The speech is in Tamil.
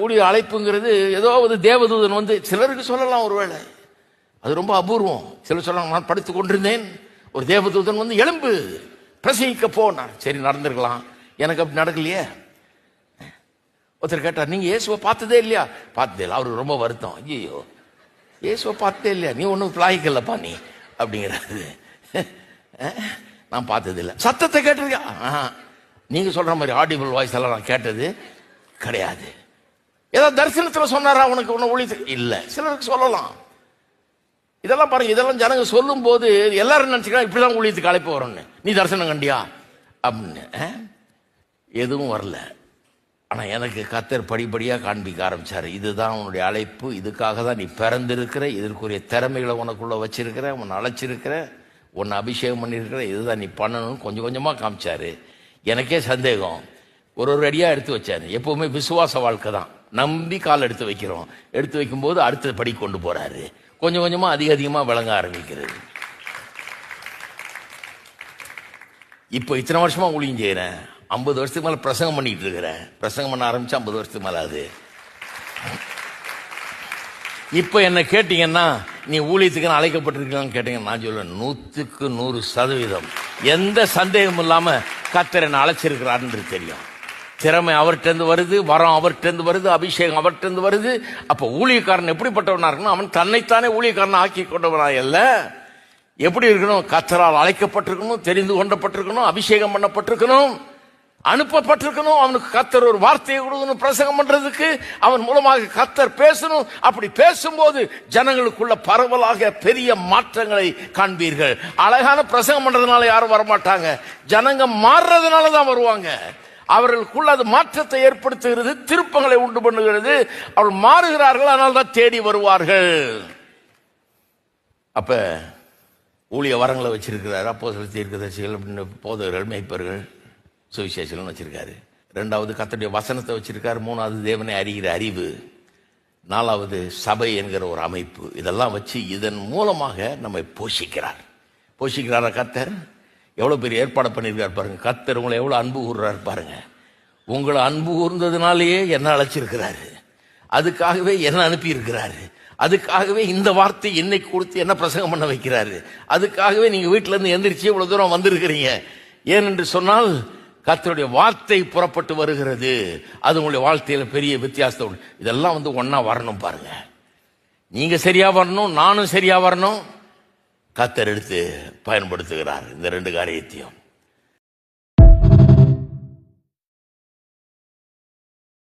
ஊழிய அழைப்புங்கிறது ஏதோ ஒரு தேவதூதன் வந்து சிலருக்கு சொல்லலாம், ஒருவேளை அது ரொம்ப அபூர்வம். சிலர் சொல்லலாம், நான் படுத்துக் கொண்டிருந்தேன், ஒரு தேவதூதன் வந்து எழும்பு பிரசங்கிக்க போனார். சரி, நடந்திருக்கலாம். எனக்கு அப்படி நடக்கலையே. ஒருத்தர் கேட்டார், நீங்க இயேசுவை பார்த்ததே இல்லையா? பார்த்ததே இல்லை. அவருக்கு ரொம்ப வருத்தம். ஐயோ, இயேசுவை பார்த்ததே இல்லையா? நீ ஒன்றும் பிளாய்க்கல்லப்பா நீ அப்படிங்கிறது. நான் பார்த்தது இல்லை. சத்தத்தை கேட்டிருக்கா? நீங்க சொல்ற மாதிரி ஆடிபிள் வாய்ஸ் எல்லாம் நான் கேட்டது கிடையாது. ஏதாவது தரிசனத்தில் சொன்னாரா உனக்கு ஒன்று ஒளி? இல்லை. சிலருக்கு சொல்லலாம். இதெல்லாம் பாருங்க, இதெல்லாம் ஜனங்க சொல்லும் போது எல்லாரும் நினைச்சுக்கலாம் இப்படிதான் ஊழியத்துக்கு அழைப்பு வரும்னு. நீ தரிசனம் கண்டியா அப்படின்னு. எதுவும் வரல. ஆனா எனக்கு கர்த்தர் படிப்படியா காண்பிக்க ஆரம்பிச்சாரு. இதுதான் உன்னுடைய அழைப்பு, இதுக்காக தான் நீ பிறந்திருக்கிற, இதற்குரிய திறமைகளை உனக்குள்ள வச்சிருக்கிற, உன்னை அழைச்சிருக்கிற, உன்னை அபிஷேகம் பண்ணியிருக்கிற, இதுதான் நீ பண்ணணும்னு கொஞ்சம் கொஞ்சமா காமிச்சாரு. எனக்கே சந்தேகம். ஒரு அடியா எடுத்து வச்சாரு. எப்பவுமே விசுவாச வாழ்க்கை தான், நம்பி கால் எடுத்து வைக்கிறோம். எடுத்து வைக்கும் போது அடுத்த படி கொண்டு போறாரு. கொஞ்சம் கொஞ்சமா அதிகமா விளங்க ஆரம்பிக்கிறது. இப்போ இத்தனை வருஷமா ஊழியம் செய்யறேன். 50 வருஷத்துக்கு மேல பிரசங்கம் பண்ணிட்டு இருக்கிறேன். பிரசங்கம் பண்ண ஆரம்பிச்சா 50 வருஷத்துக்கு மேல ஆகுது. இப்ப என்ன கேட்டீங்கன்னா, நீ ஊழியத்துக்கு அழைக்கப்பட்டிருக்கலான்னு கேட்டீங்கன்னா, நான் சொல்லுவேன் 100க்கு 100% எந்த சந்தேகமும் இல்லாம கர்த்தர் என்ன அழைச்சிருக்கிறாருன்னு தெரியும். திறமை அவர்கிட்ட வருது, வரம் அவர்கிட்ட வருது, அபிஷேகம் அவர்கிட்ட வருது. அப்ப ஊழியக்காரன் எப்படிப்பட்டவனா இருக்கணும்? அவன் தன்னைத்தானே ஊழியக்காரன் ஆக்கி கொண்டவனா இல்ல. எப்படி இருக்கணும்? கர்த்தரால் அழைக்கப்பட்டிருக்கணும், தெரிந்து கொண்டப்பட்டிருக்கணும், அபிஷேகம் பண்ணப்பட்டிருக்கணும், அனுப்பப்பட்டிருக்கணும். அவனுக்கு கர்த்தர் ஒரு வார்த்தையை கொடுக்கணும் பிரசங்கம் பண்றதுக்கு. அவன் மூலமாக கர்த்தர் பேசணும். அப்படி பேசும்போது ஜனங்களுக்குள்ள பரவலாக பெரிய மாற்றங்களை காண்பீர்கள். அழகான பிரசங்கம் பண்றதுனால யாரும் வரமாட்டாங்க, ஜனங்க மாறுறதுனால தான் வருவாங்க. அவர்களுக்குள்ள அது மாற்றத்தை ஏற்படுத்துகிறது, திருப்பங்களை உண்டு பண்ணுகிறது. அவர்கள் மாறுகிறார்கள், அதனால தான் தேடி வருவார்கள். அப்ப ஊழிய வரங்களை வச்சிருக்கிறார். அப்போஸ்தலர், தீர்க்கதரிசிகள், போதகர்கள், மேய்ப்பர்கள், சுவிசேஷங்கள் வச்சிருக்காரு. 2வது கர்த்தருடைய வசனத்தை வச்சிருக்காரு. 3வது தேவனை அறிகிற அறிவு. 4வது சபை என்கிற ஒரு அமைப்பு. இதெல்லாம் வச்சு இதன் மூலமாக நம்மை போஷிக்கிறார். போஷிக்கிறாரா கர்த்தர்? எவ்வளவு பெரிய ஏற்பாடு பண்ணியிருக்காரு பாருங்க. கர்த்தர் உங்களை எவ்வளவு அன்பு கூறுறாரு பாருங்க. உங்களை அன்பு கூர்ந்ததுனாலேயே என்ன அழைச்சிருக்கிறாரு, அதுக்காகவே என்ன அனுப்பி இருக்கிறாரு, அதுக்காகவே இந்த வார்த்தை இன்னைக்கு கொடுத்து என்ன பிரசங்கம் பண்ண வைக்கிறாரு, அதுக்காகவே நீங்க வீட்டுல இருந்து எந்திரிச்சு இவ்வளவு தூரம் வந்திருக்கிறீங்க. ஏனென்று சொன்னால் கர்த்தருடைய வார்த்தை புறப்பட்டு வருகிறது. அது உங்களுடைய வாழ்க்கையில பெரிய வித்தியாசம். இதெல்லாம் வந்து ஒன்னா வரணும் பாருங்க. நீங்க சரியா வரணும், நானும் சரியா வரணும். கர்த்தர் எடுத்து பயன்படுத்துகிறார் இந்த 2 காரியத்தையும்.